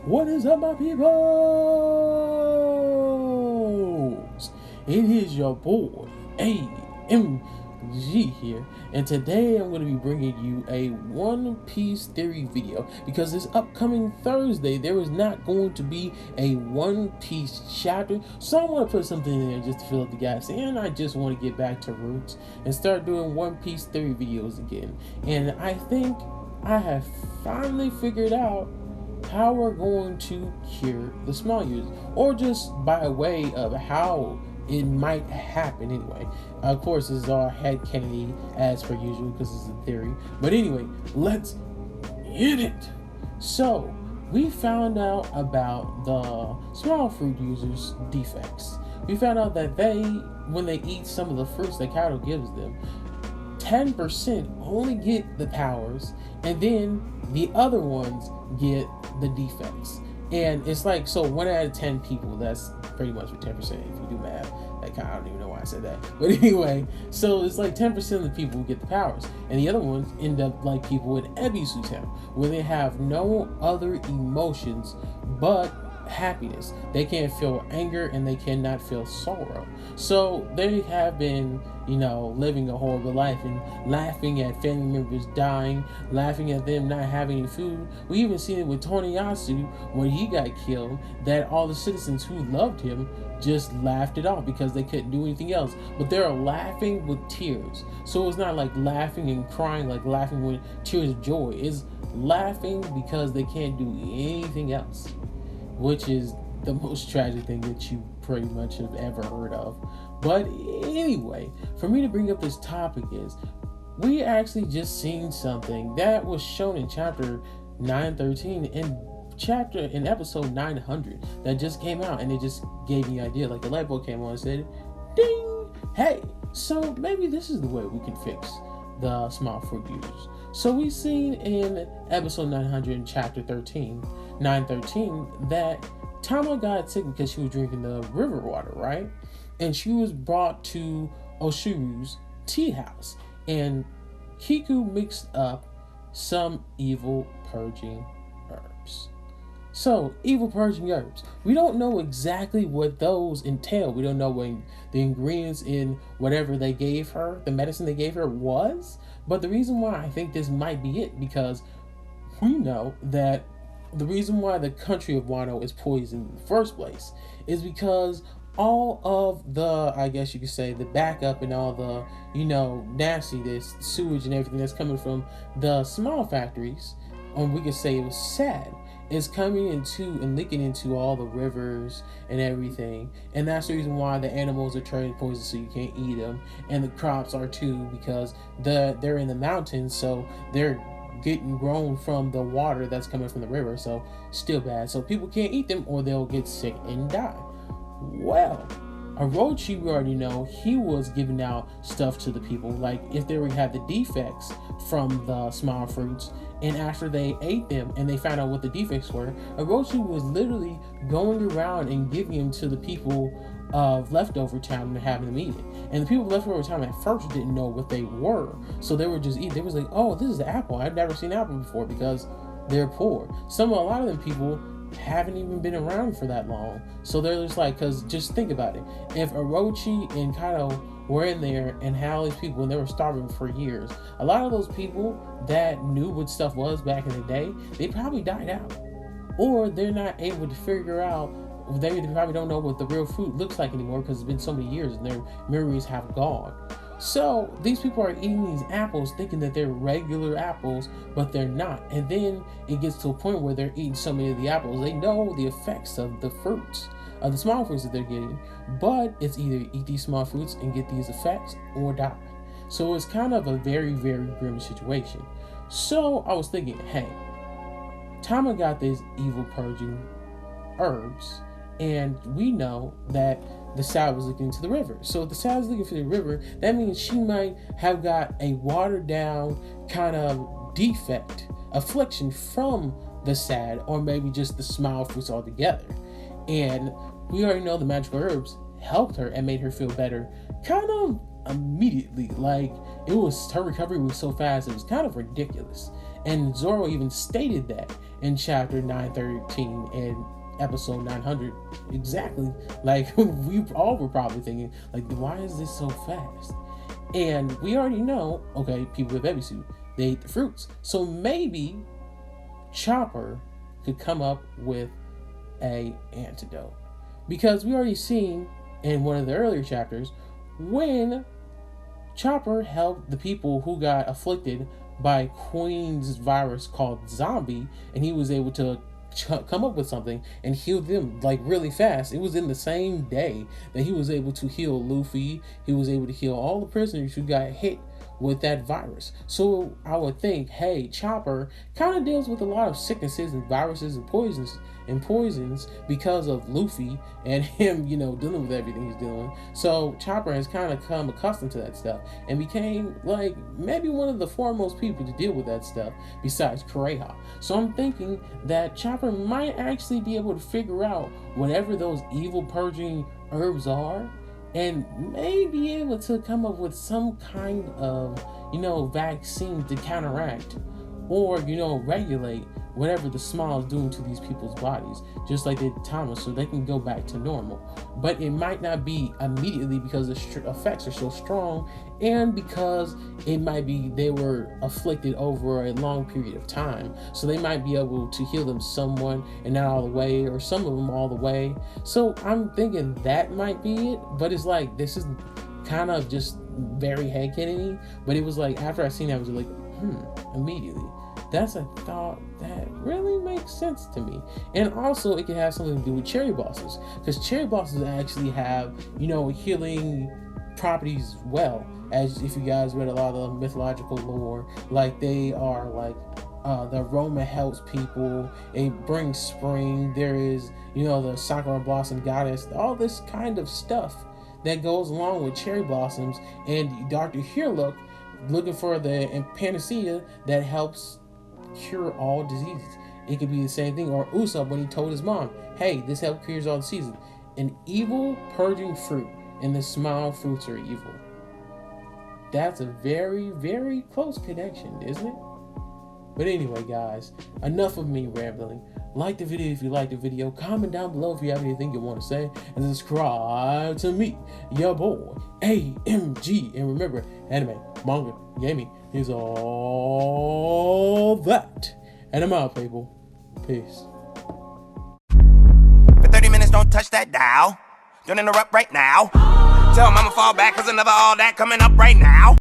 What is up, my people? It is your boy, AMG here, and today I'm going to be bringing you a One Piece theory video because this upcoming Thursday there is not going to be a One Piece chapter, so I want to put something in there just to fill up the gaps, and I just want to get back to roots and start doing One Piece theory videos again. And I think I have finally figured out how we're going to cure the small users, or just by way of how it might happen anyway. Of course, this is all headcanon as per usual because it's a theory. But anyway, let's hit it. So, we found out about the small fruit users' defects. We found out that when they eat some of the fruits that Kaido gives them, 10% only get the powers, and then the other ones get the defects. And it's like, so 1 out of 10 people, that's pretty much for 10% if you do math. Like, I don't even know why I said that. But anyway, so it's like 10% of the people who get the powers. And the other ones end up like people in Ebisu Town, where they have no other emotions but happiness. They can't feel anger and they cannot feel sorrow. So they have been, living a horrible life and laughing at family members dying, laughing at them not having any food. We even seen it with Torniyasu when he got killed, that all the citizens who loved him just laughed it off because they couldn't do anything else. But they're laughing with tears. So it's not like laughing and crying, like laughing with tears of joy. It's laughing because they can't do anything else, which is the most tragic thing that you pretty much have ever heard of. But anyway, for me to bring up this topic is, we actually just seen something that was shown in chapter 913 in episode 900 that just came out, and it just gave me an idea. Like, the light bulb came on and said, ding, hey, so maybe this is the way we can fix the small fruit users. So we've seen in episode 900 in chapter 913, that Tama got sick because she was drinking the river water, right? And she was brought to Oshiru's tea house, and Kiku mixed up some evil purging herbs. So, evil purging herbs. We don't know exactly what those entail. We don't know what the ingredients in whatever they gave her, the medicine they gave her, was. But the reason why I think this might be it, because we know that the reason why the country of Wano is poisoned in the first place is because all of the, I guess you could say, the backup and all the, nastiness, sewage and everything that's coming from the small factories, or we could say it was sad, is coming into and leaking into all the rivers and everything. And that's the reason why the animals are turning poison, so you can't eat them. And the crops are too, because they're in the mountains, so they're getting grown from the water that's coming from the river, so still bad. So people can't eat them or they'll get sick and die. Well, Orochi, we already know, he was giving out stuff to the people, like if they had the defects from the small fruits, and after they ate them and they found out what the defects were, Orochi was literally going around and giving them to the people of Leftover Town and having them eat it. And the people of Leftover Town at first didn't know what they were, so they were just eating. They was like, oh, this is the apple. I've never seen apple before, because they're poor. A lot of them people haven't even been around for that long, so they're just like, because just think about it, if Orochi and Kaido were in there and had all these people and they were starving for years, a lot of those people that knew what stuff was back in the day, they probably died out, or they're not able to figure out, they probably don't know what the real fruit looks like anymore because it's been so many years and their memories have gone. So these people are eating these apples thinking that they're regular apples, but they're not. And then it gets to a point where they're eating so many of the apples, they know the effects of the fruits, of the small fruits that they're getting, but it's either eat these small fruits and get these effects or die. So it's kind of a very, very grim situation. So I was thinking, hey, Tama got these evil purging herbs, and we know that the Sad was looking into the river. So if the Sad is looking for the river, that means she might have got a watered down kind of defect, affliction from the Sad, or maybe just the smile fruits altogether. And we already know the magical herbs helped her and made her feel better kind of immediately. Like, it was, her recovery was so fast, it was kind of ridiculous. And Zoro even stated that in chapter 913 and episode 900. Exactly. Like, we all were probably thinking, like, why is this so fast? And we already know, okay, people with baby suit, they ate the fruits. So maybe Chopper could come up with a antidote. Because we already seen in one of the earlier chapters when Chopper helped the people who got afflicted by Queen's virus called Zombie, and he was able to come up with something and heal them like really fast. It was in the same day that he was able to heal Luffy. He was able to heal all the prisoners who got hit with that virus. So I would think, hey, Chopper kind of deals with a lot of sicknesses and viruses and poisons because of Luffy and him, dealing with everything he's doing. So Chopper has kind of come accustomed to that stuff and became like maybe one of the foremost people to deal with that stuff besides Kureha. So I'm thinking that Chopper might actually be able to figure out whatever those evil purging herbs are and may be able to come up with some kind of, vaccine to counteract or, regulate whatever the smile is doing to these people's bodies, just like they did Thomas, so they can go back to normal. But it might not be immediately because the effects are so strong, and because it might be they were afflicted over a long period of time, so they might be able to heal them somewhat and not all the way, or some of them all the way. So I'm thinking that might be it, but it's like, this is kind of just very head-cannon-y, but it was like, after I seen that, I was like, immediately. That's a thought that really makes sense to me. And also it can have something to do with cherry blossoms, because cherry blossoms actually have, healing properties well, as if you guys read a lot of the mythological lore, like they are like the aroma helps people, it brings spring, there is, the sakura blossom goddess, all this kind of stuff that goes along with cherry blossoms. And Dr. Heerlook looking for the panacea that helps cure all diseases. It could be the same thing. Or Usopp when he told his mom, hey, this help cures all diseases. An evil purging fruit, and the smile fruits are evil. That's a very, very close connection, isn't it? But anyway, guys, enough of me rambling. Like the video if you like the video. Comment down below if you have anything you want to say. And subscribe to me, your boy, AMG. And remember, anime, manga, gaming is all that. And I'm out, people. Peace. For 30 minutes, don't touch that dial. Don't interrupt right now. Tell mama fall back, cause another all that coming up right now.